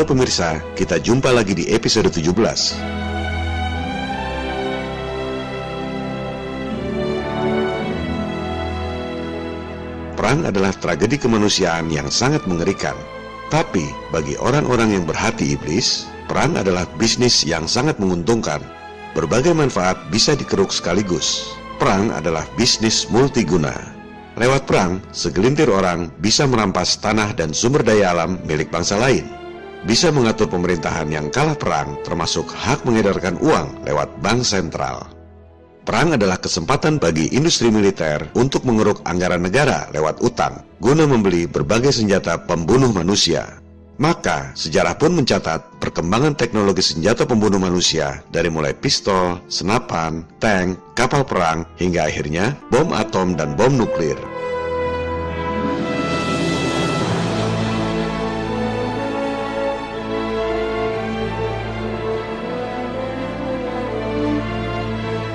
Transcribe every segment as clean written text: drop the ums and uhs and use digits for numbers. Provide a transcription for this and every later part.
Para pemirsa, kita jumpa lagi di episode 17. Perang adalah tragedi kemanusiaan yang sangat mengerikan. Tapi, bagi orang-orang yang berhati iblis, perang adalah bisnis yang sangat menguntungkan. Berbagai manfaat bisa dikeruk sekaligus. Perang adalah bisnis multiguna. Lewat perang, segelintir orang bisa merampas tanah dan sumber daya alam milik bangsa lain. Bisa mengatur pemerintahan yang kalah perang, termasuk hak mengedarkan uang lewat bank sentral. Perang adalah kesempatan bagi industri militer untuk mengeruk anggaran negara lewat utang, guna membeli berbagai senjata pembunuh manusia. Maka, sejarah pun mencatat perkembangan teknologi senjata pembunuh manusia dari mulai pistol, senapan, tank, kapal perang, hingga akhirnya bom atom dan bom nuklir.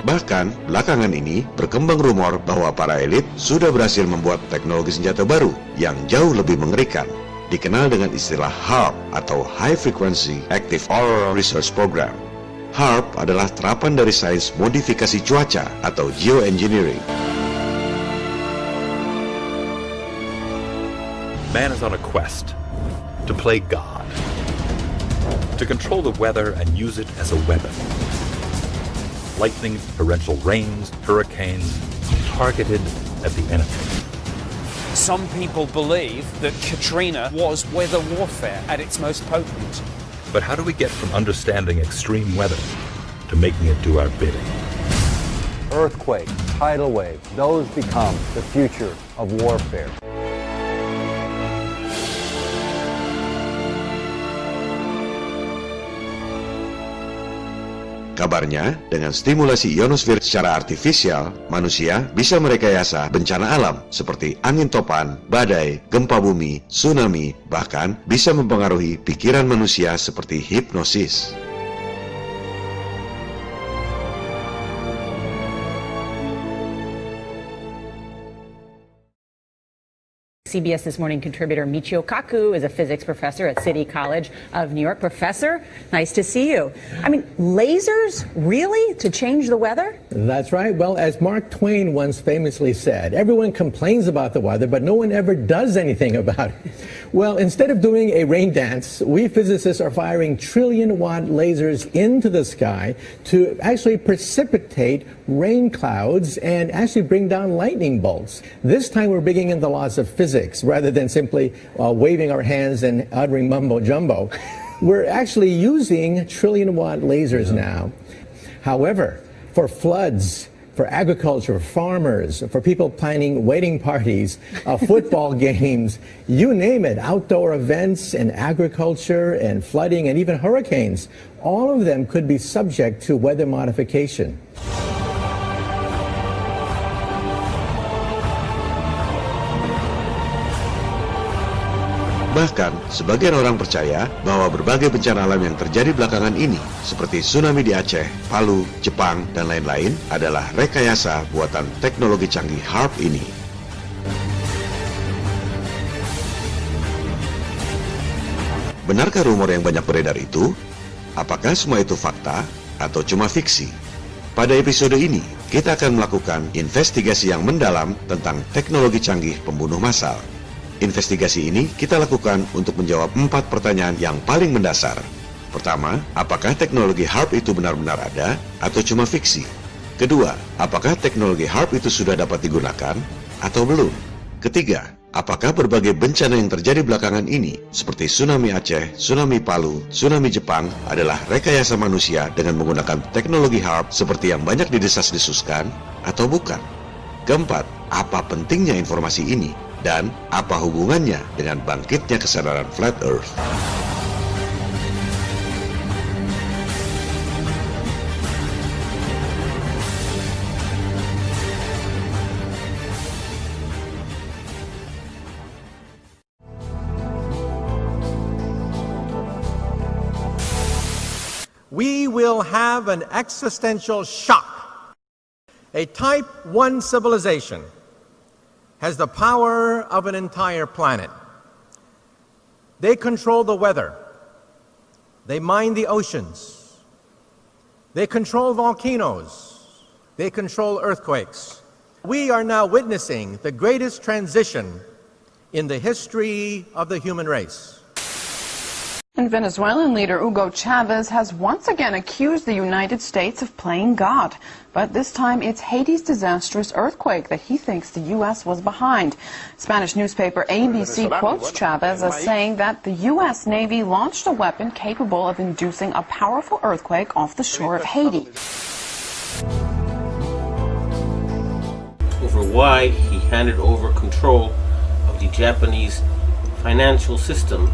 Bahkan, belakangan ini berkembang rumor bahwa para elit sudah berhasil membuat teknologi senjata baru yang jauh lebih mengerikan, dikenal dengan istilah HAARP atau High Frequency Active Armor Research Program. HAARP adalah terapan dari sains modifikasi cuaca atau geoengineering. Man is on a quest to play God, to control the weather and use it as a weapon. Lightning, torrential rains, hurricanes, targeted at the enemy. Some people believe that Katrina was weather warfare at its most potent. But how do we get from understanding extreme weather to making it do our bidding? Earthquake, tidal wave, those become the future of warfare. Kabarnya, dengan stimulasi ionosfer secara artifisial, manusia bisa merekayasa bencana alam seperti angin topan, badai, gempa bumi, tsunami, bahkan bisa mempengaruhi pikiran manusia seperti hipnosis. CBS This Morning contributor Michio Kaku is a physics professor at City College of New York. Professor, nice to see you. I mean, lasers, really? To change the weather? That's right. Well, as Mark Twain once famously said, everyone complains about the weather, but no one ever does anything about it. Well, instead of doing a rain dance, we physicists are firing trillion-watt lasers into the sky to actually precipitate rain clouds and actually bring down lightning bolts. This time we're bringing in the laws of physics rather than simply waving our hands and uttering mumbo-jumbo. We're actually using trillion-watt lasers now. However, for floods, for agriculture, farmers, for people planning wedding parties, football games, you name it, outdoor events and agriculture and flooding and even hurricanes, all of them could be subject to weather modification. Bahkan, sebagian orang percaya bahwa berbagai bencana alam yang terjadi belakangan ini, seperti tsunami di Aceh, Palu, Jepang, dan lain-lain, adalah rekayasa buatan teknologi canggih HAARP ini. Benarkah rumor yang banyak beredar itu? Apakah semua itu fakta atau cuma fiksi? Pada episode ini, kita akan melakukan investigasi yang mendalam tentang teknologi canggih pembunuh massal. Investigasi ini kita lakukan untuk menjawab 4 pertanyaan yang paling mendasar. Pertama, apakah teknologi HAARP itu benar-benar ada atau cuma fiksi? Kedua, apakah teknologi HAARP itu sudah dapat digunakan atau belum? Ketiga, apakah berbagai bencana yang terjadi belakangan ini, seperti tsunami Aceh, tsunami Palu, tsunami Jepang, adalah rekayasa manusia dengan menggunakan teknologi HAARP seperti yang banyak didesas-desuskan atau bukan? Keempat, apa pentingnya informasi ini? Dan apa hubungannya dengan bangkitnya kesadaran Flat Earth? We will have an existential shock. A Type 1 civilization has the power of an entire planet. They control the weather. They mine the oceans. They control volcanoes. They control earthquakes. We are now witnessing the greatest transition in the history of the human race. And Venezuelan leader Hugo Chavez has once again accused the United States of playing God. But this time it's Haiti's disastrous earthquake that he thinks the U.S. was behind. Spanish newspaper ABC quotes Chavez as saying that the U.S. Navy launched a weapon capable of inducing a powerful earthquake off the shore of Haiti. Over why he handed over control of the Japanese financial system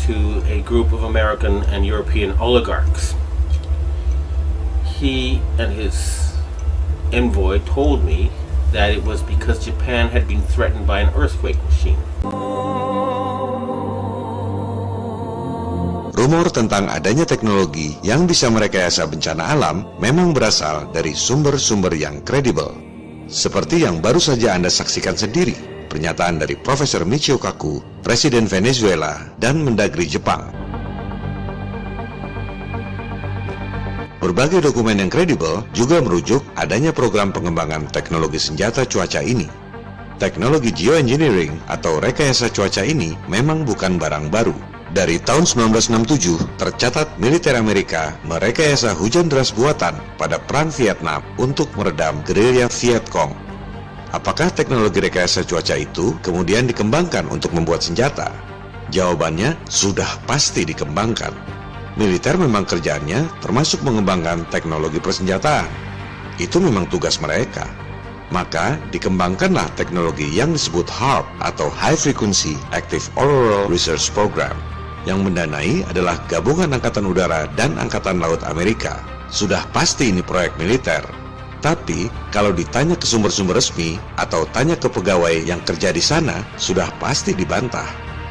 to a group of American and European oligarchs. He and his envoy told me that it was because Japan had been threatened by an earthquake machine. Rumor tentang adanya teknologi yang bisa merekayasa bencana alam memang berasal dari sumber-sumber yang kredibel. Seperti yang baru saja Anda saksikan sendiri, pernyataan dari Profesor Michio Kaku, Presiden Venezuela dan Mendagri Jepang. Berbagai dokumen yang kredibel juga merujuk adanya program pengembangan teknologi senjata cuaca ini. Teknologi geoengineering atau rekayasa cuaca ini memang bukan barang baru. Dari tahun 1967, tercatat militer Amerika merekayasa hujan deras buatan pada Perang Vietnam untuk meredam gerilya Viet Cong. Apakah teknologi rekayasa cuaca itu kemudian dikembangkan untuk membuat senjata? Jawabannya sudah pasti dikembangkan. Militer memang kerjaannya termasuk mengembangkan teknologi persenjataan. Itu memang tugas mereka. Maka dikembangkanlah teknologi yang disebut HAARP atau High Frequency Active Auroral Research Program. Yang mendanai adalah Gabungan Angkatan Udara dan Angkatan Laut Amerika. Sudah pasti ini proyek militer. Tapi, kalau ditanya ke sumber-sumber resmi atau tanya ke pegawai yang kerja di sana, sudah pasti dibantah.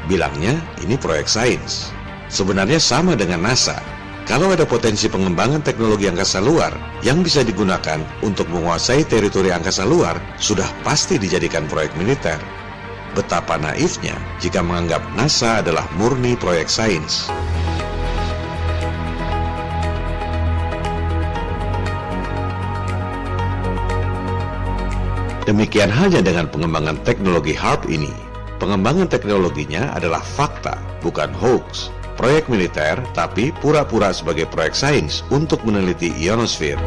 Bilangnya ini proyek sains. Sebenarnya sama dengan NASA. Kalau ada potensi pengembangan teknologi angkasa luar yang bisa digunakan untuk menguasai teritori angkasa luar, sudah pasti dijadikan proyek militer. Betapa naifnya jika menganggap NASA adalah murni proyek sains. Demikian halnya dengan pengembangan teknologi HAARP ini. Pengembangan teknologinya adalah fakta, bukan hoax. Proyek militer, tapi pura-pura sebagai proyek sains untuk meneliti ionosfer.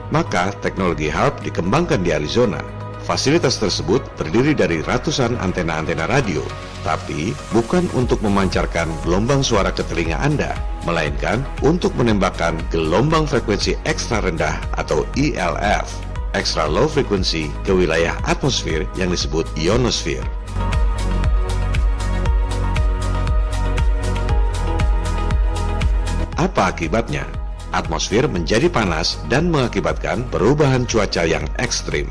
Maka teknologi HAARP dikembangkan di Arizona. Fasilitas tersebut terdiri dari ratusan antena-antena radio, tapi bukan untuk memancarkan gelombang suara ke telinga Anda, melainkan untuk menembakkan gelombang frekuensi ekstra rendah atau ELF, extra low frequency, ke wilayah atmosfer yang disebut ionosfer. Apa akibatnya? Atmosfer menjadi panas dan mengakibatkan perubahan cuaca yang ekstrim.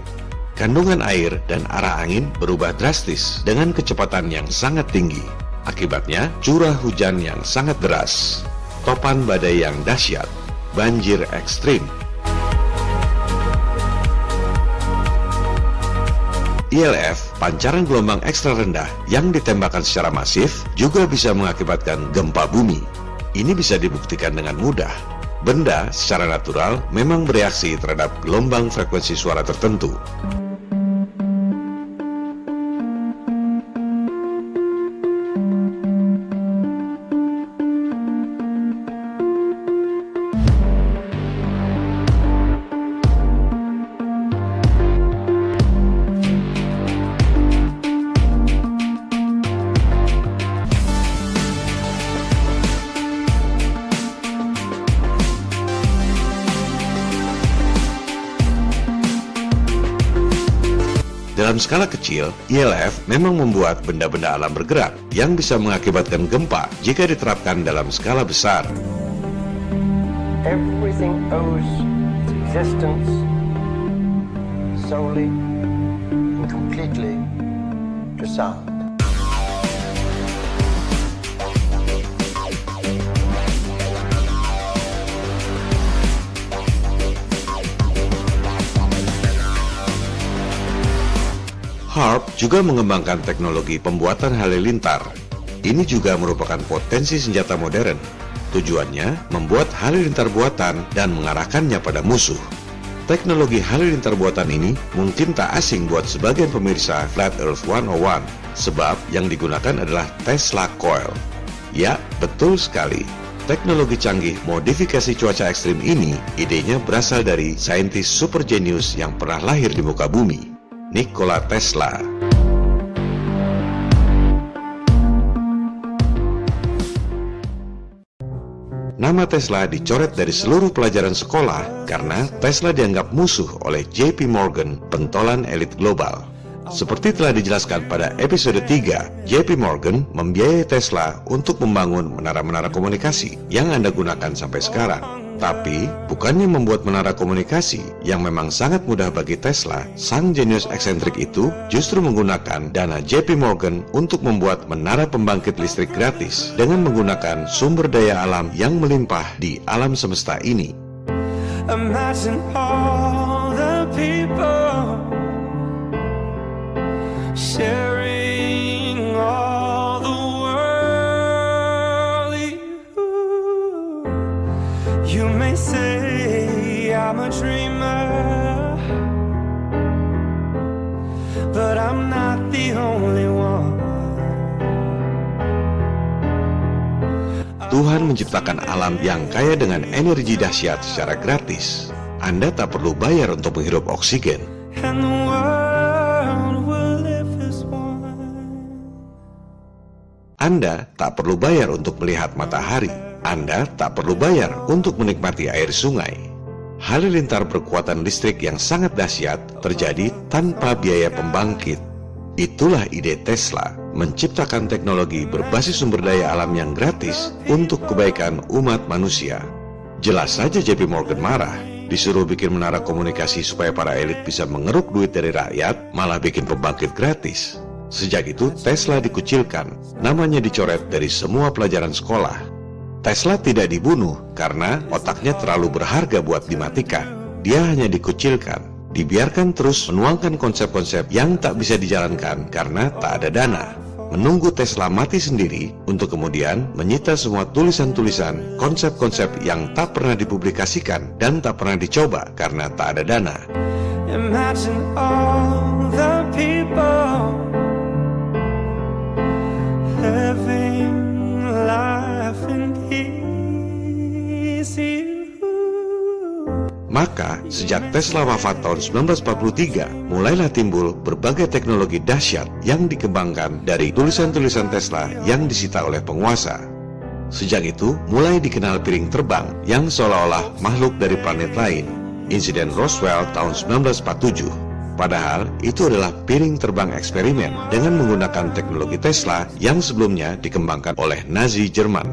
Kandungan air dan arah angin berubah drastis dengan kecepatan yang sangat tinggi. Akibatnya, curah hujan yang sangat deras, topan badai yang dahsyat, banjir ekstrim. ELF, pancaran gelombang ekstra rendah yang ditembakkan secara masif, juga bisa mengakibatkan gempa bumi. Ini bisa dibuktikan dengan mudah. Benda secara natural memang bereaksi terhadap gelombang frekuensi suara tertentu. Dalam skala kecil, ELF memang membuat benda-benda alam bergerak yang bisa mengakibatkan gempa jika diterapkan dalam skala besar. Everything owes its existence solely and completely to sound. HAARP juga mengembangkan teknologi pembuatan halilintar. Ini juga merupakan potensi senjata modern. Tujuannya membuat halilintar buatan dan mengarahkannya pada musuh. Teknologi halilintar buatan ini mungkin tak asing buat sebagian pemirsa Flat Earth 101, sebab yang digunakan adalah Tesla Coil. Ya, betul sekali. Teknologi canggih modifikasi cuaca ekstrim ini, idenya berasal dari saintis super jenius yang pernah lahir di muka bumi, Nikola Tesla. Nama Tesla dicoret dari seluruh pelajaran sekolah karena Tesla dianggap musuh oleh JP Morgan, pentolan elit global. Seperti telah dijelaskan pada episode 3, JP Morgan membiayai Tesla untuk membangun menara-menara komunikasi yang Anda gunakan sampai sekarang. Tapi, bukannya membuat menara komunikasi yang memang sangat mudah bagi Tesla, sang jenius eksentrik itu justru menggunakan dana JP Morgan untuk membuat menara pembangkit listrik gratis dengan menggunakan sumber daya alam yang melimpah di alam semesta ini. Imagine all the people sharing all the world. You may say I'm a dreamer, but I'm not the only one. Tuhan menciptakan alam yang kaya dengan energi dahsyat secara gratis. Anda tak perlu bayar untuk menghirup oksigen. And the world will live as one. Anda tak perlu bayar untuk melihat matahari. Anda tak perlu bayar untuk menikmati air sungai. Halilintar berkekuatan listrik yang sangat dahsyat terjadi tanpa biaya pembangkit. Itulah ide Tesla, menciptakan teknologi berbasis sumber daya alam yang gratis untuk kebaikan umat manusia. Jelas saja JP Morgan marah, disuruh bikin menara komunikasi supaya para elit bisa mengeruk duit dari rakyat, malah bikin pembangkit gratis. Sejak itu Tesla dikucilkan, namanya dicoret dari semua pelajaran sekolah. Tesla tidak dibunuh karena otaknya terlalu berharga buat dimatikan. Dia hanya dikucilkan, dibiarkan terus menuangkan konsep-konsep yang tak bisa dijalankan karena tak ada dana. Menunggu Tesla mati sendiri untuk kemudian menyita semua tulisan-tulisan, konsep-konsep yang tak pernah dipublikasikan dan tak pernah dicoba karena tak ada dana. Imagine all the people living life in peace. Maka, sejak Tesla wafat tahun 1943, mulailah timbul berbagai teknologi dahsyat yang dikembangkan dari tulisan-tulisan Tesla yang disita oleh penguasa. Sejak itu, mulai dikenal piring terbang yang seolah-olah makhluk dari planet lain. Insiden Roswell tahun 1947. Padahal, itu adalah piring terbang eksperimen dengan menggunakan teknologi Tesla yang sebelumnya dikembangkan oleh Nazi Jerman.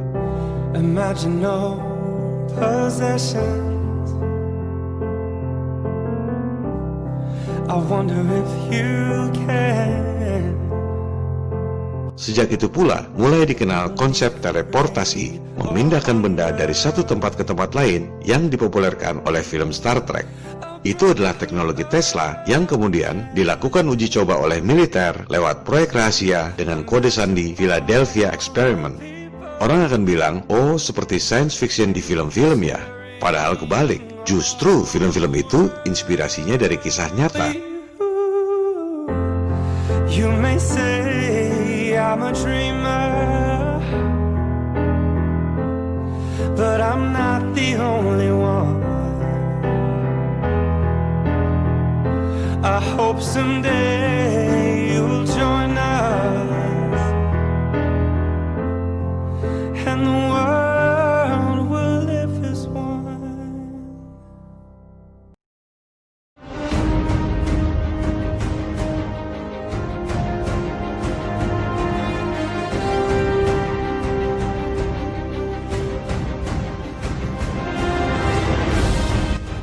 Imagine no possession. I wonder if you can. Sejak itu pula, mulai dikenal konsep teleportasi, memindahkan benda dari satu tempat ke tempat lain yang dipopulerkan oleh film Star Trek. Itu adalah teknologi Tesla yang kemudian dilakukan uji coba oleh militer lewat proyek rahasia dengan kode sandi Philadelphia Experiment. Orang akan bilang, oh seperti science fiction di film-film ya. Padahal kebalik, justru film-film itu inspirasinya dari kisah nyata. You may say I'm a dreamer, but I'm not the only one. I hope someday you'll join us, and the world will live as one.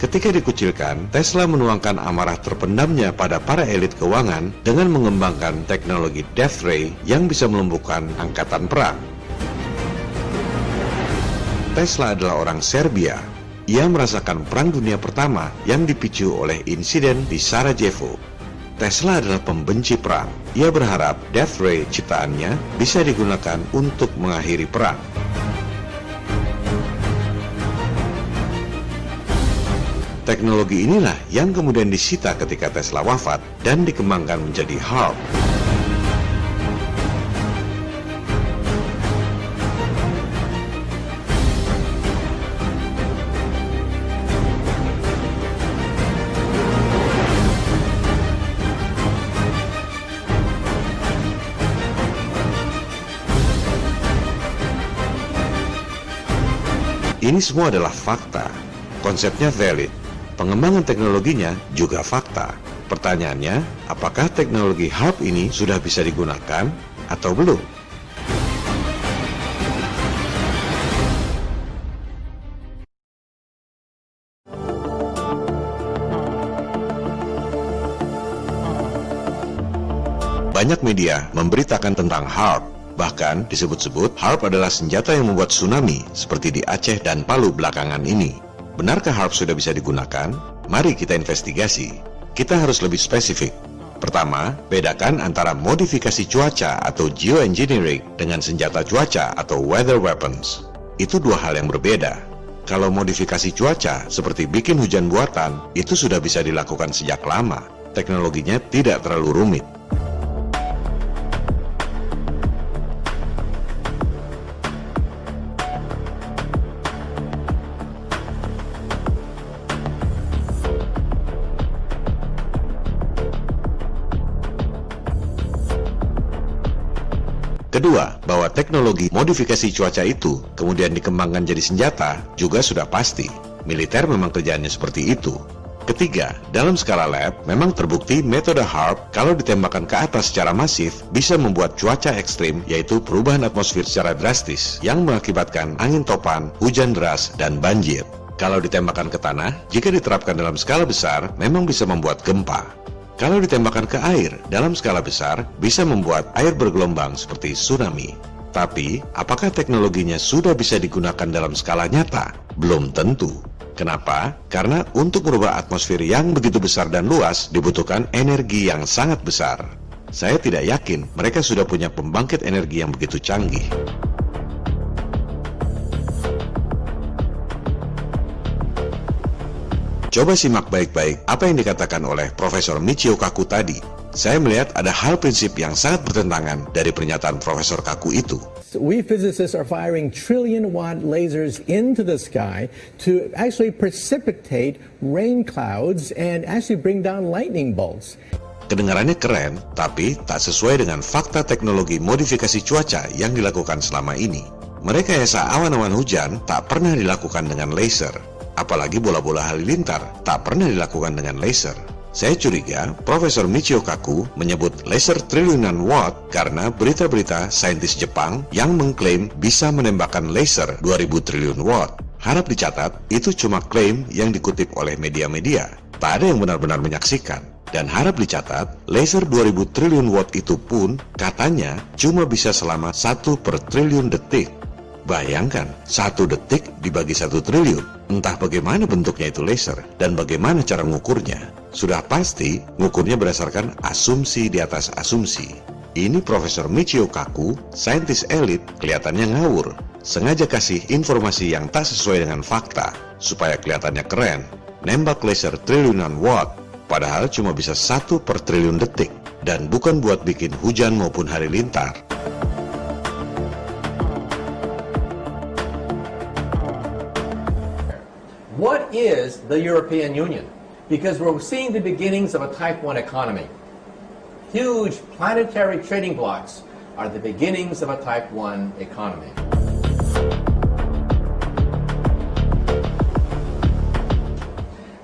Ketika dikucilkan, Tesla menuangkan amarah terpendamnya pada para elit keuangan dengan mengembangkan teknologi Death Ray yang bisa melumpuhkan angkatan perang. Tesla adalah orang Serbia. Ia merasakan Perang Dunia Pertama yang dipicu oleh insiden di Sarajevo. Tesla adalah pembenci perang. Ia berharap Death Ray ciptaannya bisa digunakan untuk mengakhiri perang. Teknologi inilah yang kemudian disita ketika Tesla wafat dan dikembangkan menjadi HAARP. Ini semua adalah fakta. Konsepnya valid. Pengembangan teknologinya juga fakta. Pertanyaannya, apakah teknologi HAARP ini sudah bisa digunakan atau belum? Banyak media memberitakan tentang HAARP. Bahkan disebut-sebut HAARP adalah senjata yang membuat tsunami seperti di Aceh dan Palu belakangan ini. Benarkah HAARP sudah bisa digunakan? Mari kita investigasi. Kita harus lebih spesifik. Pertama, bedakan antara modifikasi cuaca atau geoengineering dengan senjata cuaca atau weather weapons. Itu dua hal yang berbeda. Kalau modifikasi cuaca seperti bikin hujan buatan, itu sudah bisa dilakukan sejak lama. Teknologinya tidak terlalu rumit. Kedua, bahwa teknologi modifikasi cuaca itu kemudian dikembangkan jadi senjata juga sudah pasti. Militer memang kerjaannya seperti itu. Ketiga, dalam skala lab memang terbukti metode HAARP kalau ditembakkan ke atas secara masif bisa membuat cuaca ekstrim, yaitu perubahan atmosfer secara drastis yang mengakibatkan angin topan, hujan deras, dan banjir. Kalau ditembakkan ke tanah, jika diterapkan dalam skala besar, memang bisa membuat gempa. Kalau ditembakkan ke air dalam skala besar, bisa membuat air bergelombang seperti tsunami. Tapi, apakah teknologinya sudah bisa digunakan dalam skala nyata? Belum tentu. Kenapa? Karena untuk merubah atmosfer yang begitu besar dan luas, dibutuhkan energi yang sangat besar. Saya tidak yakin mereka sudah punya pembangkit energi yang begitu canggih. Coba simak baik-baik apa yang dikatakan oleh Profesor Michio Kaku tadi. Saya melihat ada hal prinsip yang sangat bertentangan dari pernyataan Profesor Kaku itu. We physicists are firing trillion-watt lasers into the sky to actually precipitate rain clouds and actually bring down lightning bolts. Kedengarannya keren, tapi tak sesuai dengan fakta teknologi modifikasi cuaca yang dilakukan selama ini. Merekayasa awan-awan hujan tak pernah dilakukan dengan laser. Apalagi bola-bola halilintar tak pernah dilakukan dengan laser. Saya curiga Profesor Michio Kaku menyebut laser triliunan watt karena berita-berita saintis Jepang yang mengklaim bisa menembakkan laser 2000 triliun watt. Harap dicatat, itu cuma klaim yang dikutip oleh media-media. Tak ada yang benar-benar menyaksikan. Dan harap dicatat, laser 2000 triliun watt itu pun katanya cuma bisa selama 1 per triliun detik. Bayangkan, 1 detik dibagi 1 triliun. Entah bagaimana bentuknya itu laser dan bagaimana cara mengukurnya. Sudah pasti, mengukurnya berdasarkan asumsi di atas asumsi. Ini Profesor Michio Kaku, saintis elit, kelihatannya ngawur. Sengaja kasih informasi yang tak sesuai dengan fakta, supaya kelihatannya keren. Nembak laser triliunan watt, padahal cuma bisa 1 per triliun detik. Dan bukan buat bikin hujan maupun halilintar. What is the European Union? Because we're seeing the beginnings of a Type 1 economy. Huge planetary trading blocks are the beginnings of a Type 1 economy.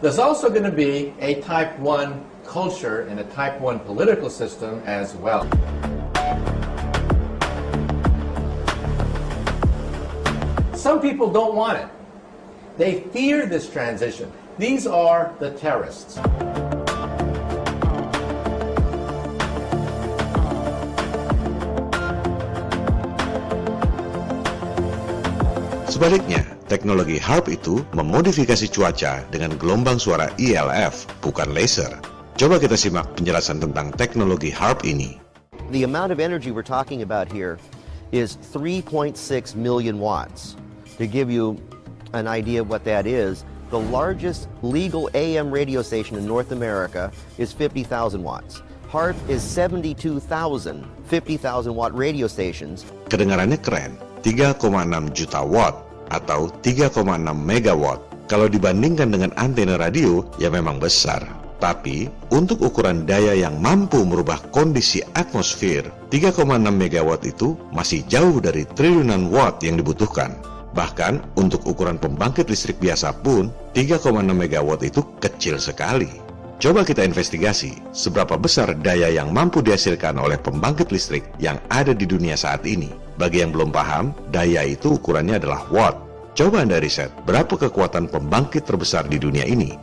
There's also going to be a Type 1 culture and a Type 1 political system as well. Some people don't want it. They fear this transition. These are the terrorists. Sebaliknya, teknologi HAARP itu memodifikasi cuaca dengan gelombang suara ELF, bukan laser. Coba kita simak penjelasan tentang teknologi HARP ini. The amount of energy we're talking about here is 3.6 million watts. To give you an idea of what that is, the largest legal AM radio station in North America is 50,000 watts. HARP is 72,000 50,000 watt radio stations. Kedengarannya keren, 3,6 juta watt atau 3,6 megawatt. Kalau dibandingkan dengan antena radio, ya memang besar. Tapi, untuk ukuran daya yang mampu merubah kondisi atmosfer, 3,6 megawatt itu masih jauh dari triliunan watt yang dibutuhkan. Bahkan, untuk ukuran pembangkit listrik biasa pun, 3,6 megawatt itu kecil sekali. Coba kita investigasi seberapa besar daya yang mampu dihasilkan oleh pembangkit listrik yang ada di dunia saat ini. Bagi yang belum paham, daya itu ukurannya adalah watt. Coba Anda riset, berapa kekuatan pembangkit terbesar di dunia ini?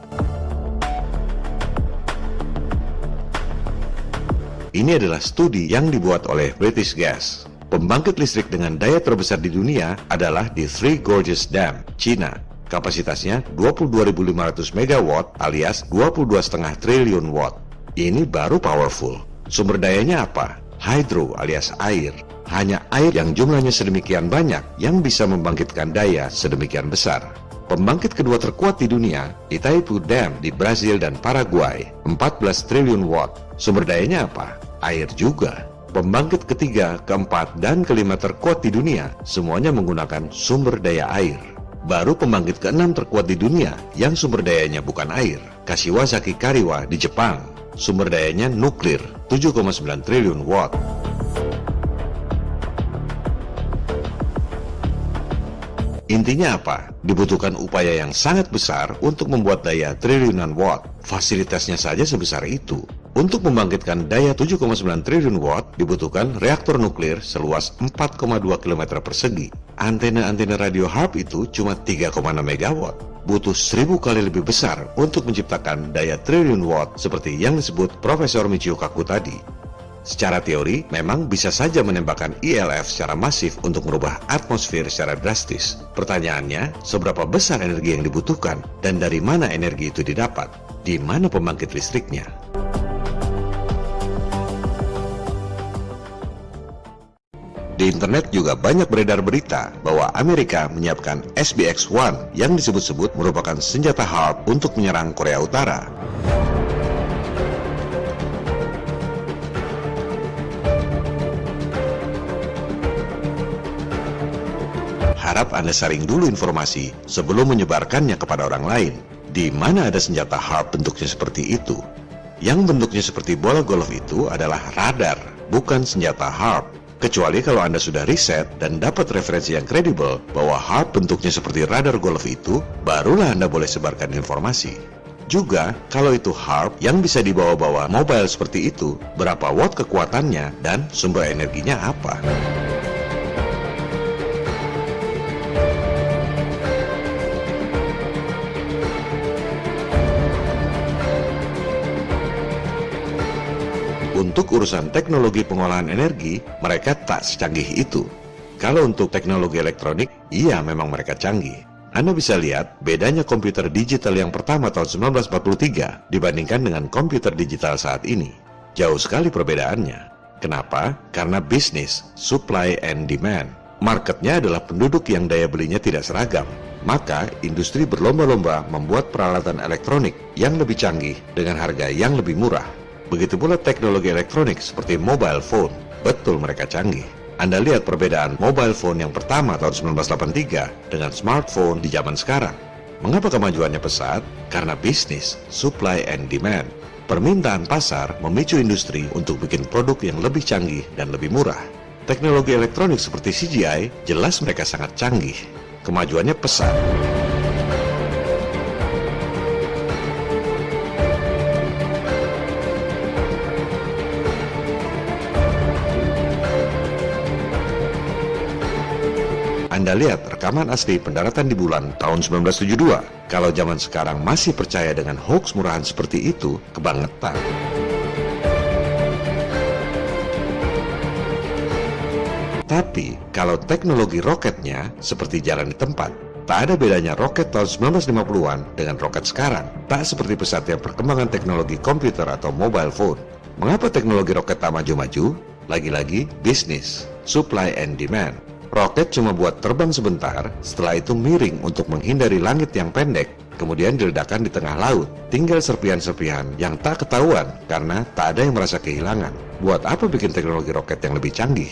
Ini adalah studi yang dibuat oleh British Gas. Pembangkit listrik dengan daya terbesar di dunia adalah di Three Gorges Dam, China. Kapasitasnya 22.500 megawatt alias 22,5 triliun watt. Ini baru powerful. Sumber dayanya apa? Hydro alias air. Hanya air yang jumlahnya sedemikian banyak yang bisa membangkitkan daya sedemikian besar. Pembangkit kedua terkuat di dunia, Itaipu Dam di Brazil dan Paraguay, 14 triliun watt. Sumber dayanya apa? Air juga. Pembangkit ketiga, keempat, dan kelima terkuat di dunia, semuanya menggunakan sumber daya air. Baru pembangkit keenam terkuat di dunia yang sumber dayanya bukan air, Kashiwazaki Kariwa di Jepang. Sumber dayanya nuklir, 7,9 triliun watt. Intinya apa? Dibutuhkan upaya yang sangat besar untuk membuat daya triliunan watt. Fasilitasnya saja sebesar itu. Untuk membangkitkan daya 7,9 triliun watt, dibutuhkan reaktor nuklir seluas 4,2 km persegi. Antena-antena radio HARP itu cuma 3,6 megawatt. Butuh 1000 kali lebih besar untuk menciptakan daya triliun watt seperti yang disebut Profesor Michio Kaku tadi. Secara teori, memang bisa saja menembakkan ILF secara masif untuk merubah atmosfer secara drastis. Pertanyaannya, seberapa besar energi yang dibutuhkan dan dari mana energi itu didapat? Di mana pembangkit listriknya? Di internet juga banyak beredar berita bahwa Amerika menyiapkan SBX-1 yang disebut-sebut merupakan senjata HARP untuk menyerang Korea Utara. Harap Anda saring dulu informasi sebelum menyebarkannya kepada orang lain. Di mana ada senjata HARP bentuknya seperti itu? Yang bentuknya seperti bola golf itu adalah radar, bukan senjata HARP. Kecuali kalau Anda sudah riset dan dapat referensi yang kredibel bahwa HARP bentuknya seperti radar golf itu, barulah Anda boleh sebarkan informasi. Juga, kalau itu HARP yang bisa dibawa-bawa mobile seperti itu, berapa watt kekuatannya dan sumber energinya apa? Untuk urusan teknologi pengolahan energi, mereka tak secanggih itu. Kalau untuk teknologi elektronik, iya memang mereka canggih. Anda bisa lihat bedanya komputer digital yang pertama tahun 1943 dibandingkan dengan komputer digital saat ini. Jauh sekali perbedaannya. Kenapa? Karena bisnis, supply and demand. Marketnya adalah penduduk yang daya belinya tidak seragam. Maka, industri berlomba-lomba membuat peralatan elektronik yang lebih canggih dengan harga yang lebih murah. Begitu pula teknologi elektronik seperti mobile phone. Betul mereka canggih. Anda lihat perbedaan mobile phone yang pertama tahun 1983 dengan smartphone di zaman sekarang. Mengapa kemajuannya pesat? Karena bisnis, supply and demand. Permintaan pasar memicu industri untuk bikin produk yang lebih canggih dan lebih murah. Teknologi elektronik seperti CGI jelas mereka sangat canggih. Kemajuannya pesat. Anda lihat rekaman asli pendaratan di bulan tahun 1972. Kalau zaman sekarang masih percaya dengan hoax murahan seperti itu, kebangetan. Tapi, kalau teknologi roketnya seperti jalan di tempat, tak ada bedanya roket tahun 1950-an dengan roket sekarang. Tak seperti pesatnya perkembangan teknologi komputer atau mobile phone. Mengapa teknologi roket tak maju-maju? Lagi-lagi bisnis, supply and demand. Roket cuma buat terbang sebentar, setelah itu miring untuk menghindari langit yang pendek, kemudian diledakkan di tengah laut. Tinggal serpihan-serpihan yang tak ketahuan karena tak ada yang merasa kehilangan. Buat apa bikin teknologi roket yang lebih canggih?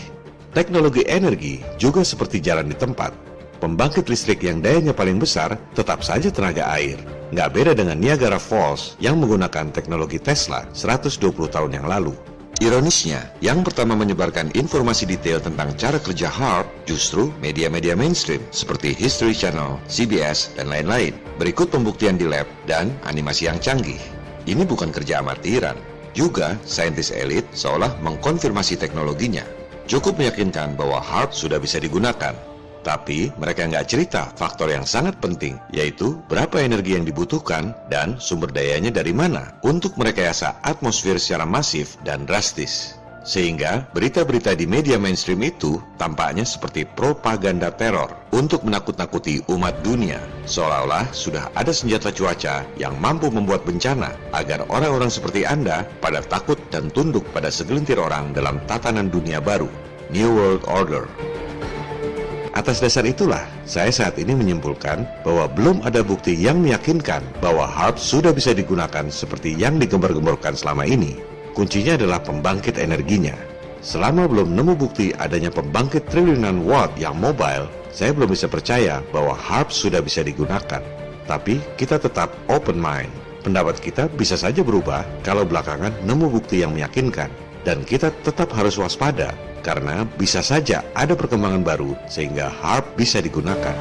Teknologi energi juga seperti jalan di tempat. Pembangkit listrik yang dayanya paling besar tetap saja tenaga air. Nggak beda dengan Niagara Falls yang menggunakan teknologi Tesla 120 tahun yang lalu. Ironisnya, yang pertama menyebarkan informasi detail tentang cara kerja HAARP justru media-media mainstream seperti History Channel, CBS, dan lain-lain. Berikut pembuktian di lab dan animasi yang canggih. Ini bukan kerja amatiran. Juga, saintis elit seolah mengkonfirmasi teknologinya. Cukup meyakinkan bahwa HAARP sudah bisa digunakan. Tapi mereka nggak cerita faktor yang sangat penting, yaitu berapa energi yang dibutuhkan dan sumber dayanya dari mana untuk merekayasa atmosfer secara masif dan drastis. Sehingga berita-berita di media mainstream itu tampaknya seperti propaganda teror untuk menakut-nakuti umat dunia, seolah-olah sudah ada senjata cuaca yang mampu membuat bencana agar orang-orang seperti Anda pada takut dan tunduk pada segelintir orang dalam tatanan dunia baru, New World Order. Atas dasar itulah, saya saat ini menyimpulkan bahwa belum ada bukti yang meyakinkan bahwa HAARP sudah bisa digunakan seperti yang digembar-gemborkan selama ini. Kuncinya adalah pembangkit energinya. Selama belum nemu bukti adanya pembangkit triliunan watt yang mobile, saya belum bisa percaya bahwa HAARP sudah bisa digunakan. Tapi kita tetap open mind. Pendapat kita bisa saja berubah kalau belakangan nemu bukti yang meyakinkan. Dan kita tetap harus waspada, karena bisa saja ada perkembangan baru sehingga HAARP bisa digunakan.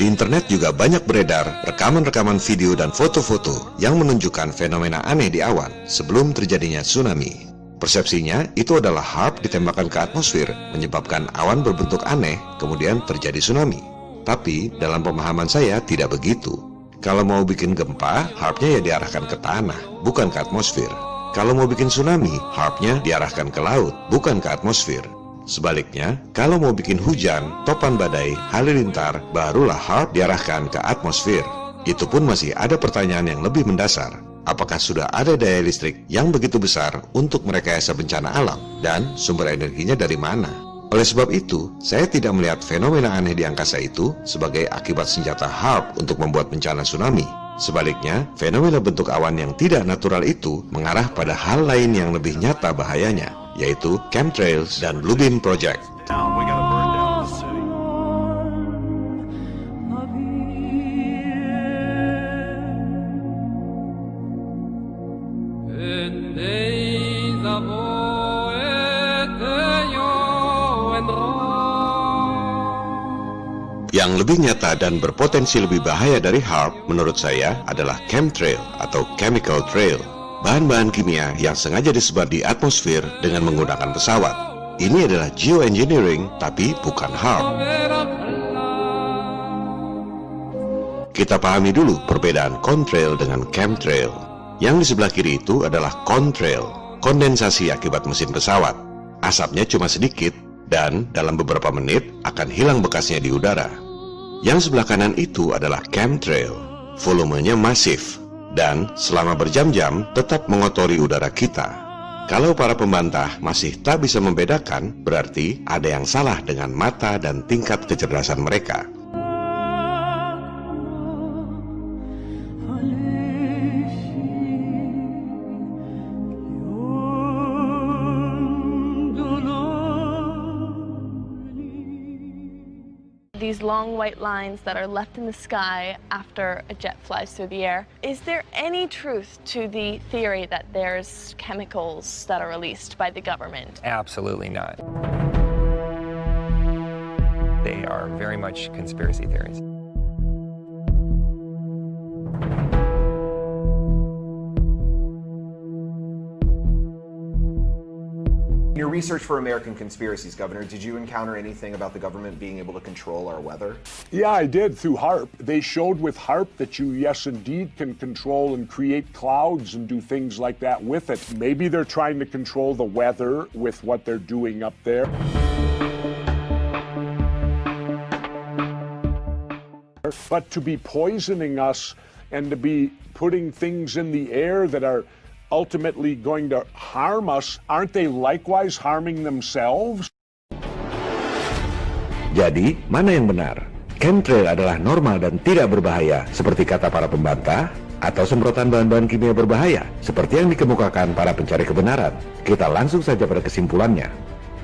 Di internet juga banyak beredar rekaman-rekaman video dan foto-foto yang menunjukkan fenomena aneh di awan sebelum terjadinya tsunami. Persepsinya itu adalah HAARP ditembakkan ke atmosfer menyebabkan awan berbentuk aneh kemudian terjadi tsunami. Tapi dalam pemahaman saya tidak begitu. Kalau mau bikin gempa, HAARP-nya ya diarahkan ke tanah, bukan ke atmosfer. Kalau mau bikin tsunami, HAARP-nya diarahkan ke laut, bukan ke atmosfer. Sebaliknya, kalau mau bikin hujan, topan badai, halilintar, barulah HAARP diarahkan ke atmosfer. Itu pun masih ada pertanyaan yang lebih mendasar. Apakah sudah ada daya listrik yang begitu besar untuk merekayasa bencana alam? Dan sumber energinya dari mana? Oleh sebab itu, saya tidak melihat fenomena aneh di angkasa itu sebagai akibat senjata HAARP untuk membuat bencana tsunami. Sebaliknya, fenomena bentuk awan yang tidak natural itu mengarah pada hal lain yang lebih nyata bahayanya, yaitu chemtrails dan Blue Beam Project. Yang lebih nyata dan berpotensi lebih bahaya dari HAARP menurut saya adalah chemtrail atau chemical trail. Bahan-bahan kimia yang sengaja disebar di atmosfer dengan menggunakan pesawat. Ini adalah geoengineering tapi bukan HAARP. Kita pahami dulu perbedaan contrail dengan chemtrail. Yang di sebelah kiri itu adalah contrail, kondensasi akibat mesin pesawat. Asapnya cuma sedikit dan dalam beberapa menit akan hilang bekasnya di udara. Yang sebelah kanan itu adalah chemtrail, volumenya masif dan selama berjam-jam tetap mengotori udara kita. Kalau para pembantah masih tak bisa membedakan, berarti ada yang salah dengan mata dan tingkat kecerdasan mereka. these long white lines that are left in the sky after a jet flies through the air. Is there any truth to the theory that there's chemicals that are released by the government? Absolutely not. They are very much conspiracy theories. In your research for American conspiracies, Governor, did you encounter anything about the government being able to control our weather? Yeah, I did, through HAARP. They showed with HAARP that you, yes, indeed, can control and create clouds and do things like that with it. Maybe they're trying to control the weather with what they're doing up there. But to be poisoning us and to be putting things in the air that are ultimately going to harm us, aren't they likewise harming themselves? Jadi, mana yang benar? Chemtrail adalah normal dan tidak berbahaya, seperti kata para pembantah, atau semprotan bahan-bahan kimia berbahaya, seperti yang dikemukakan para pencari kebenaran? Kita langsung saja pada kesimpulannya.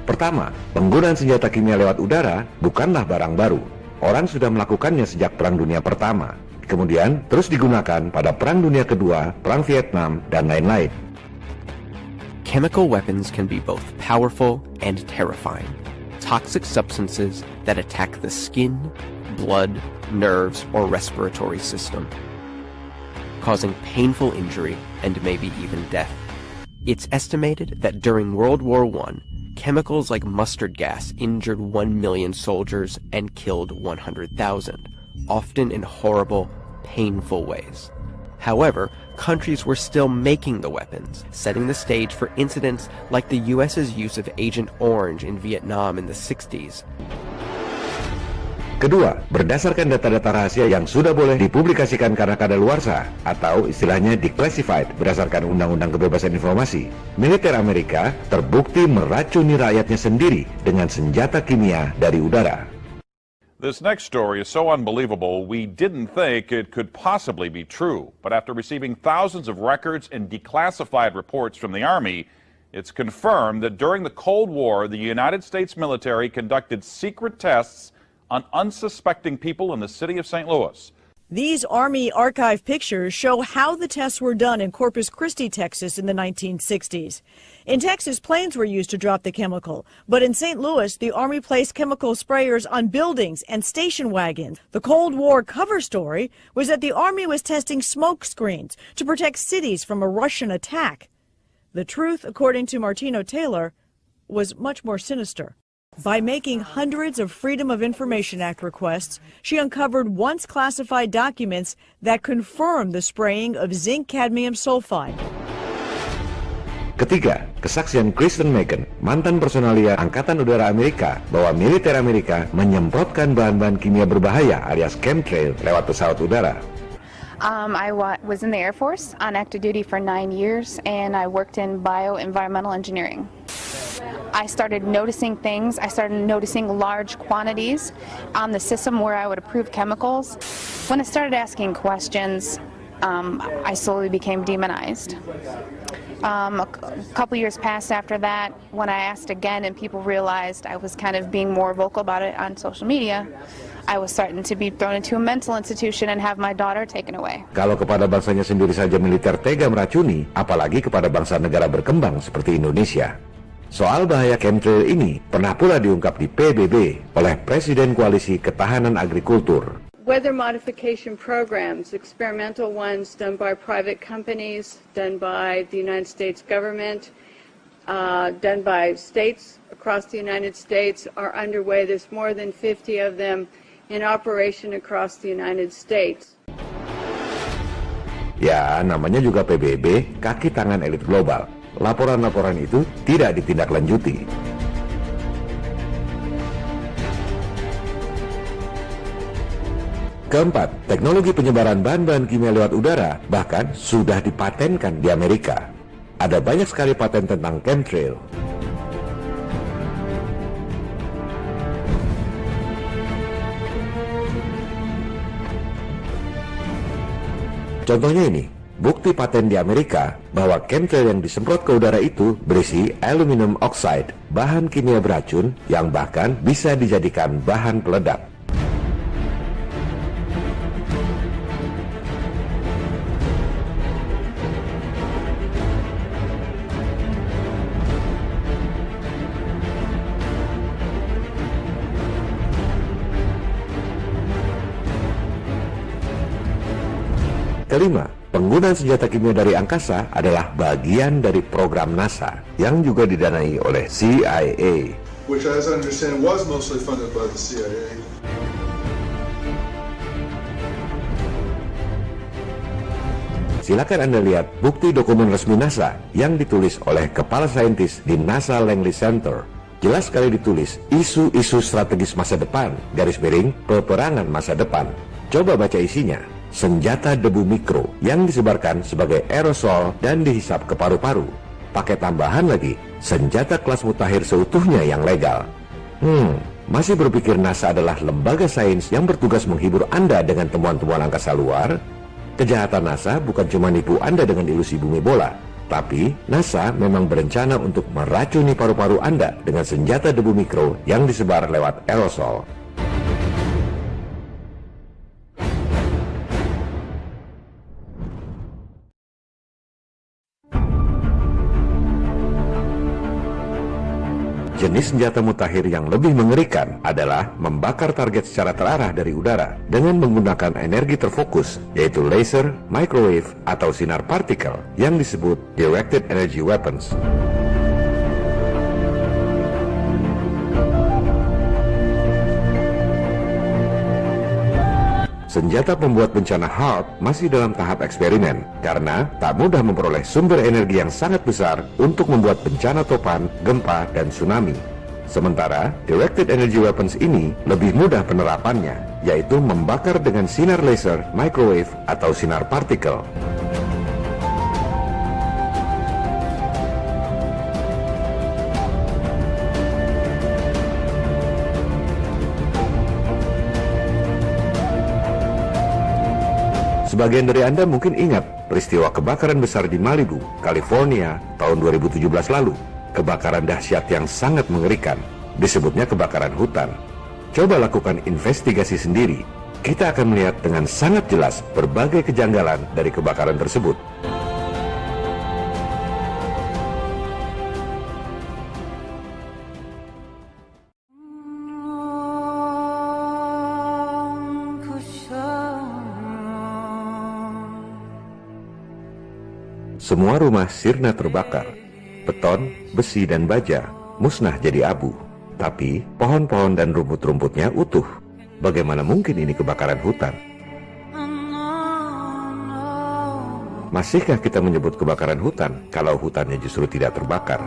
Pertama, penggunaan senjata kimia lewat udara bukanlah barang baru. Orang sudah melakukannya sejak Perang Dunia Pertama. Kemudian terus digunakan pada Perang Dunia Kedua, Perang Vietnam, dan lain-lain. Chemical weapons can be both powerful and terrifying. Toxic substances that attack the skin, blood, nerves, or respiratory system, causing painful injury and maybe even death. It's estimated that during World War I, chemicals like mustard gas injured 1 million soldiers and killed 100,000, often in horrible, painful ways. However, countries were still making the weapons, setting the stage for incidents like the US's use of Agent Orange in Vietnam in the 60s. Kedua, berdasarkan data-data rahasia yang sudah boleh dipublikasikan karena kadaluarsa atau istilahnya declassified berdasarkan Undang-Undang Kebebasan Informasi, militer Amerika terbukti meracuni rakyatnya sendiri dengan senjata kimia dari udara. This next story is so unbelievable, we didn't think it could possibly be true. But after receiving thousands of records and declassified reports from the Army, it's confirmed that during the Cold War, the United States military conducted secret tests on unsuspecting people in the city of St. Louis. These Army archive pictures show how the tests were done in Corpus Christi, Texas in the 1960s. In Texas, planes were used to drop the chemical, but in St. Louis, the Army placed chemical sprayers on buildings and station wagons. The Cold War cover story was that the Army was testing smoke screens to protect cities from a Russian attack. The truth, according to Martino Taylor, was much more sinister. By making hundreds of Freedom of Information Act requests, she uncovered once classified documents that confirmed the spraying of zinc cadmium sulfide. Ketiga, kesaksian Kristen Megan, mantan personalia Angkatan Udara Amerika, bahwa militer Amerika menyemprotkan bahan-bahan kimia berbahaya alias chemtrail lewat pesawat udara. I was in the Air Force on active duty for 9 years, and I worked in bioenvironmental engineering. I started noticing things. I started noticing large quantities on the system where I would approve chemicals. When I started asking questions, I slowly became demonized. A couple years passed after that when I asked again and people realized I was kind of being more vocal about it on social media. I was starting to be thrown into a mental institution and have my daughter taken away. Kalau kepada bangsanya sendiri saja militer tega meracuni, apalagi kepada bangsa negara berkembang seperti Indonesia. Soal bahaya chemtrail ini pernah pula diungkap di PBB oleh Presiden Koalisi Ketahanan Agrikultur. Weather modification programs, experimental ones done by private companies, done by the United States government, done by states across the United States are underway. There's more than 50 of them in operation across the United States. Ya, namanya juga PBB, kaki tangan elit global. Laporan-laporan itu tidak ditindaklanjuti. Keempat, teknologi penyebaran bahan-bahan kimia lewat udara bahkan sudah dipatenkan di Amerika. Ada banyak sekali paten tentang chemtrail. Contohnya ini, bukti paten di Amerika bahwa chemtrail yang disemprot ke udara itu berisi aluminium oxide, bahan kimia beracun yang bahkan bisa dijadikan bahan peledak. kelima, penggunaan senjata kimia dari angkasa adalah bagian dari program NASA yang juga didanai oleh CIA. Which, as I understand, was mostly funded by the CIA. Silakan Anda lihat bukti dokumen resmi NASA yang ditulis oleh kepala saintis di NASA Langley Center. Jelas sekali ditulis, isu-isu strategis masa depan, peperangan masa depan. Coba baca isinya. Senjata debu mikro yang disebarkan sebagai aerosol dan dihisap ke paru-paru. Pakai tambahan lagi, senjata kelas mutakhir seutuhnya yang legal. Masih berpikir NASA adalah lembaga sains yang bertugas menghibur Anda dengan temuan-temuan angkasa luar? Kejahatan NASA bukan cuma nipu Anda dengan ilusi bumi bola, tapi NASA memang berencana untuk meracuni paru-paru Anda dengan senjata debu mikro yang disebar lewat aerosol. Jenis senjata mutakhir yang lebih mengerikan adalah membakar target secara terarah dari udara dengan menggunakan energi terfokus, yaitu laser, microwave, atau sinar partikel yang disebut directed energy weapons. Senjata pembuat bencana HAARP masih dalam tahap eksperimen karena tak mudah memperoleh sumber energi yang sangat besar untuk membuat bencana topan, gempa, dan tsunami. Sementara, directed energy weapons ini lebih mudah penerapannya, yaitu membakar dengan sinar laser, microwave, atau sinar partikel. Sebagian dari Anda mungkin ingat peristiwa kebakaran besar di Malibu, California tahun 2017 lalu. Kebakaran dahsyat yang sangat mengerikan, disebutnya kebakaran hutan. Coba lakukan investigasi sendiri. Kita akan melihat dengan sangat jelas berbagai kejanggalan dari kebakaran tersebut. Semua rumah sirna terbakar. Beton, besi, dan baja musnah jadi abu. Tapi pohon-pohon dan rumput-rumputnya utuh. Bagaimana mungkin ini kebakaran hutan? Masihkah kita menyebut kebakaran hutan kalau hutannya justru tidak terbakar?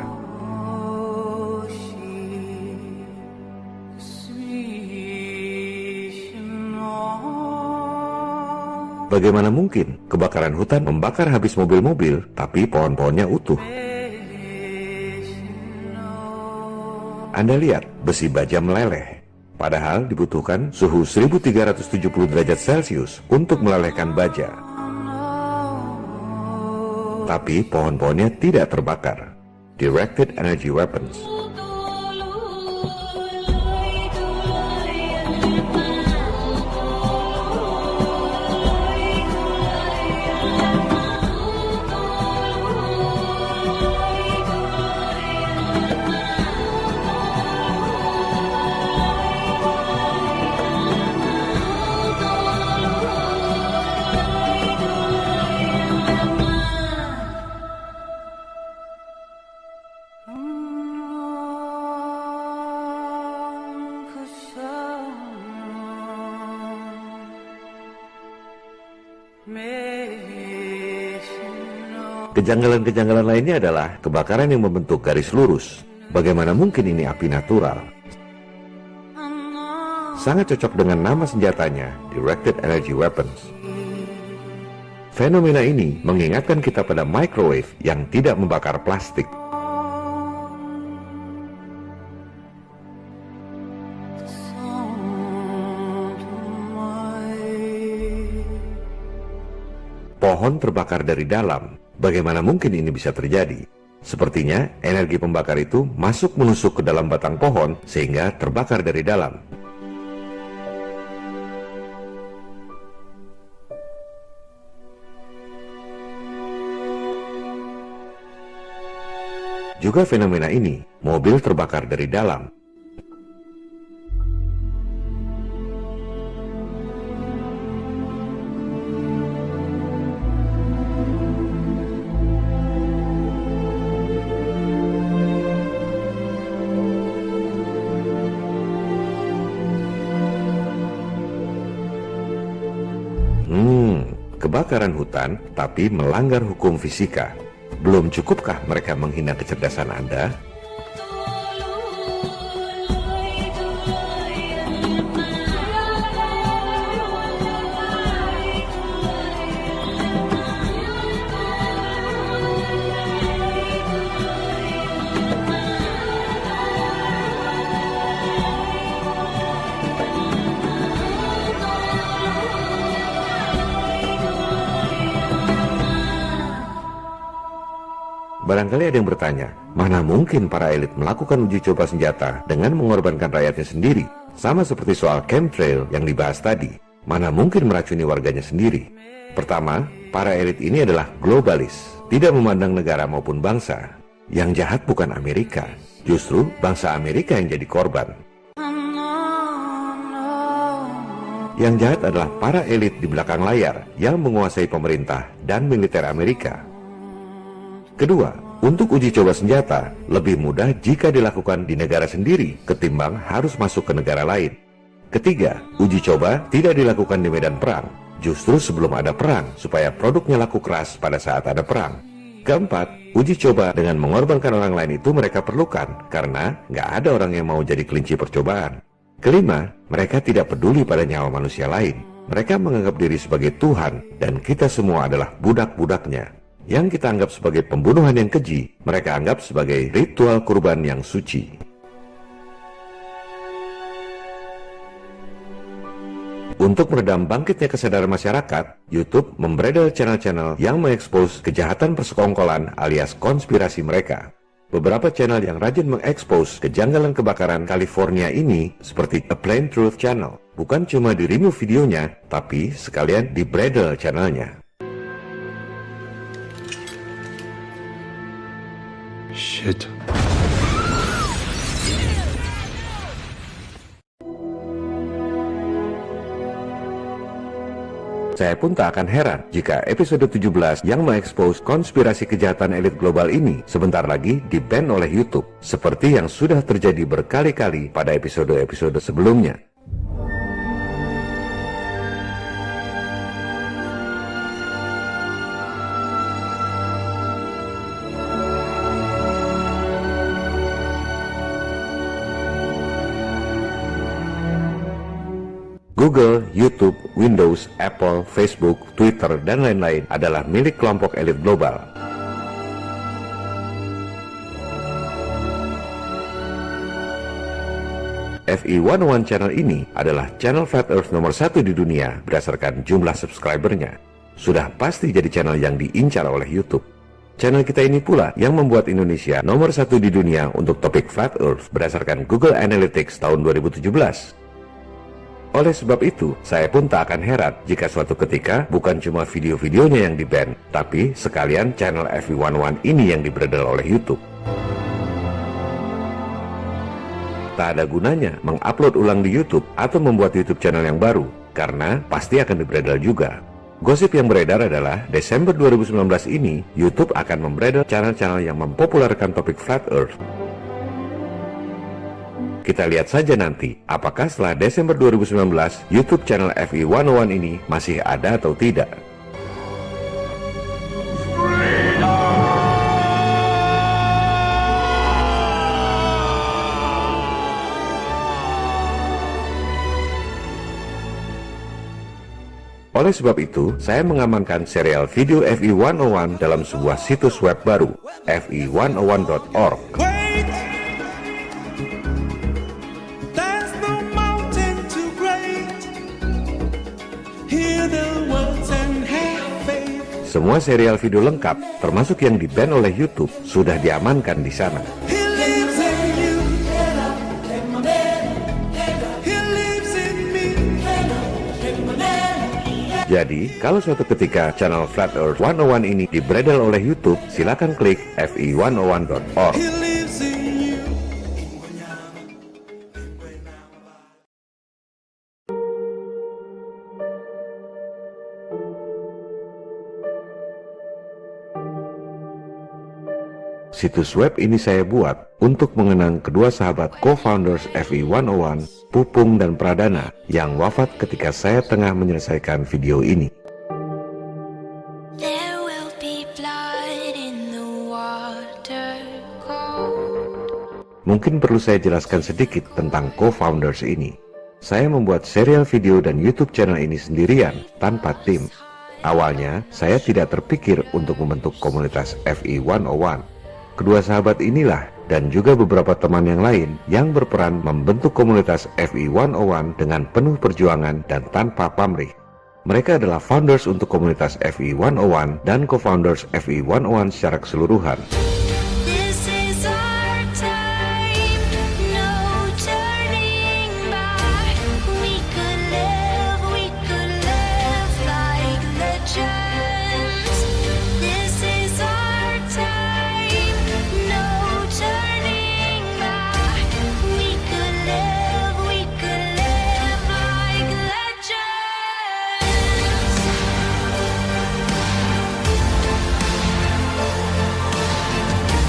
Bagaimana mungkin kebakaran hutan membakar habis mobil-mobil, tapi pohon-pohonnya utuh? Anda lihat, besi baja meleleh. Padahal dibutuhkan suhu 1370 derajat Celcius untuk melelehkan baja. Tapi pohon-pohonnya tidak terbakar. Directed energy weapons. Kejanggalan-kejanggalan lainnya adalah kebakaran yang membentuk garis lurus. Bagaimana mungkin ini api natural? Sangat cocok dengan nama senjatanya, Directed Energy Weapons. Fenomena ini mengingatkan kita pada microwave yang tidak membakar plastik. Pohon terbakar dari dalam. Bagaimana mungkin ini bisa terjadi? Sepertinya energi pembakar itu masuk menusuk ke dalam batang pohon sehingga terbakar dari dalam. Juga fenomena ini, mobil terbakar dari dalam. kebakaran hutan, tapi melanggar hukum fisika. Belum cukupkah mereka menghina kecerdasan Anda? Barangkali ada yang bertanya, mana mungkin para elit melakukan uji coba senjata dengan mengorbankan rakyatnya sendiri? Sama seperti soal chemtrail yang dibahas tadi, mana mungkin meracuni warganya sendiri? Pertama, para elit ini adalah globalis, tidak memandang negara maupun bangsa. Yang jahat bukan Amerika, justru bangsa Amerika yang jadi korban. Yang jahat adalah para elit di belakang layar yang menguasai pemerintah dan militer Amerika. Kedua, untuk uji coba senjata lebih mudah jika dilakukan di negara sendiri ketimbang harus masuk ke negara lain. Ketiga, uji coba tidak dilakukan di medan perang, justru sebelum ada perang supaya produknya laku keras pada saat ada perang. Keempat, uji coba dengan mengorbankan orang lain itu mereka perlukan karena nggak ada orang yang mau jadi kelinci percobaan. Kelima, mereka tidak peduli pada nyawa manusia lain. Mereka menganggap diri sebagai Tuhan dan kita semua adalah budak-budaknya. Yang kita anggap sebagai pembunuhan yang keji, mereka anggap sebagai ritual kurban yang suci. Untuk meredam bangkitnya kesadaran masyarakat, YouTube membredel channel-channel yang mengekspos kejahatan persekongkolan alias konspirasi mereka. Beberapa channel yang rajin mengekspos kejanggalan kebakaran California ini seperti A Plain Truth Channel, bukan cuma di-remove videonya, tapi sekalian di-bredel channelnya. Shit. Saya pun tak akan heran jika episode 17 yang mengekspos konspirasi kejahatan elit global ini sebentar lagi di-ban oleh YouTube, seperti yang sudah terjadi berkali-kali pada episode-episode sebelumnya. Google, YouTube, Windows, Apple, Facebook, Twitter, dan lain-lain adalah milik kelompok elit global. FE101 channel ini adalah channel Flat Earth nomor 1 di dunia berdasarkan jumlah subscribernya. Sudah pasti jadi channel yang diincar oleh YouTube. Channel kita ini pula yang membuat Indonesia nomor 1 di dunia untuk topik Flat Earth berdasarkan Google Analytics tahun 2017. Oleh sebab itu, saya pun tak akan heran jika suatu ketika bukan cuma video-videonya yang di-ban, tapi sekalian channel FE101 ini yang dibredel oleh YouTube. Tak ada gunanya mengupload ulang di YouTube atau membuat YouTube channel yang baru, karena pasti akan dibredel juga. Gosip yang beredar adalah Desember 2019 ini, YouTube akan membredel channel-channel yang mempopulerkan topik Flat Earth. Kita lihat saja nanti, apakah setelah Desember 2019, YouTube channel FE101 ini masih ada atau tidak. Oleh sebab itu, saya mengamankan serial video FE101 dalam sebuah situs web baru, fe101.org. Semua serial video lengkap, termasuk yang di-ban oleh YouTube, sudah diamankan di sana. Jadi, kalau suatu ketika channel Flat Earth 101 ini dibredel oleh YouTube, silakan klik fe101.org. Situs web ini saya buat untuk mengenang kedua sahabat co-founders FE101, Pupung, dan Pradana, yang wafat ketika saya tengah menyelesaikan video ini. Mungkin perlu saya jelaskan sedikit tentang co-founders ini. Saya membuat serial video dan YouTube channel ini sendirian, tanpa tim. Awalnya, saya tidak terpikir untuk membentuk komunitas FI 101. Kedua sahabat inilah dan juga beberapa teman yang lain yang berperan membentuk komunitas FI 101 dengan penuh perjuangan dan tanpa pamrih. Mereka adalah founders untuk komunitas FI 101 dan co-founders FI 101 secara keseluruhan.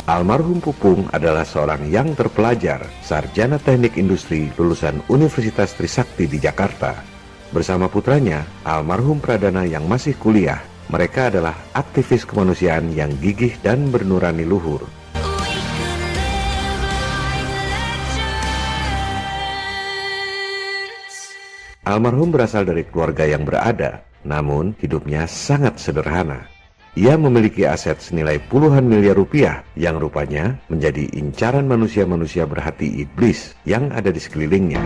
Almarhum Pupung adalah seorang yang terpelajar, sarjana teknik industri lulusan Universitas Trisakti di Jakarta. Bersama putranya, almarhum Pradana yang masih kuliah, mereka adalah aktivis kemanusiaan yang gigih dan bernurani luhur. Almarhum berasal dari keluarga yang berada, namun hidupnya sangat sederhana. Ia memiliki aset senilai puluhan miliar rupiah yang rupanya menjadi incaran manusia-manusia berhati iblis yang ada di sekelilingnya.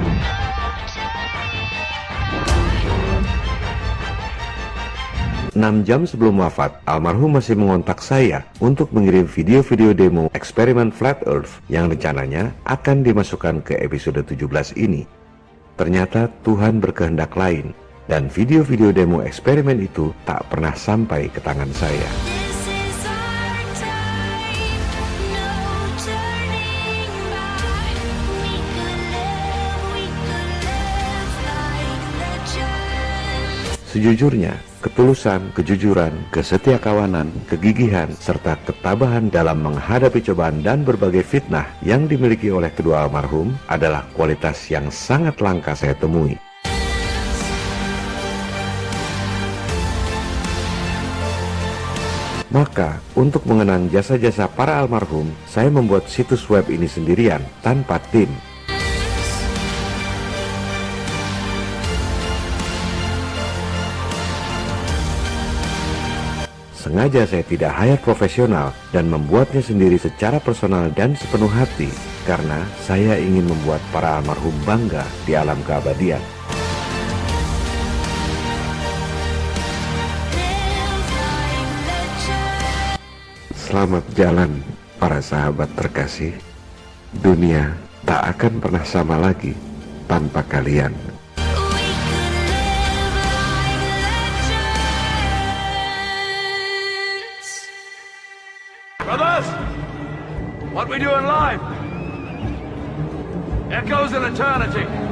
Enam jam sebelum wafat, almarhum masih mengontak saya untuk mengirim video-video demo eksperimen Flat Earth yang rencananya akan dimasukkan ke episode 17 ini. Ternyata Tuhan berkehendak lain. Dan video-video demo eksperimen itu tak pernah sampai ke tangan saya. Sejujurnya, ketulusan, kejujuran, kesetiakawanan, kegigihan, serta ketabahan dalam menghadapi cobaan dan berbagai fitnah yang dimiliki oleh kedua almarhum adalah kualitas yang sangat langka saya temui. Maka, untuk mengenang jasa-jasa para almarhum, saya membuat situs web ini sendirian, tanpa tim. Sengaja saya tidak hire profesional dan membuatnya sendiri secara personal dan sepenuh hati, karena saya ingin membuat para almarhum bangga di alam keabadian. Selamat jalan, para sahabat terkasih. Dunia tak akan pernah sama lagi tanpa kalian. Brothers, what we do in life echoes in eternity.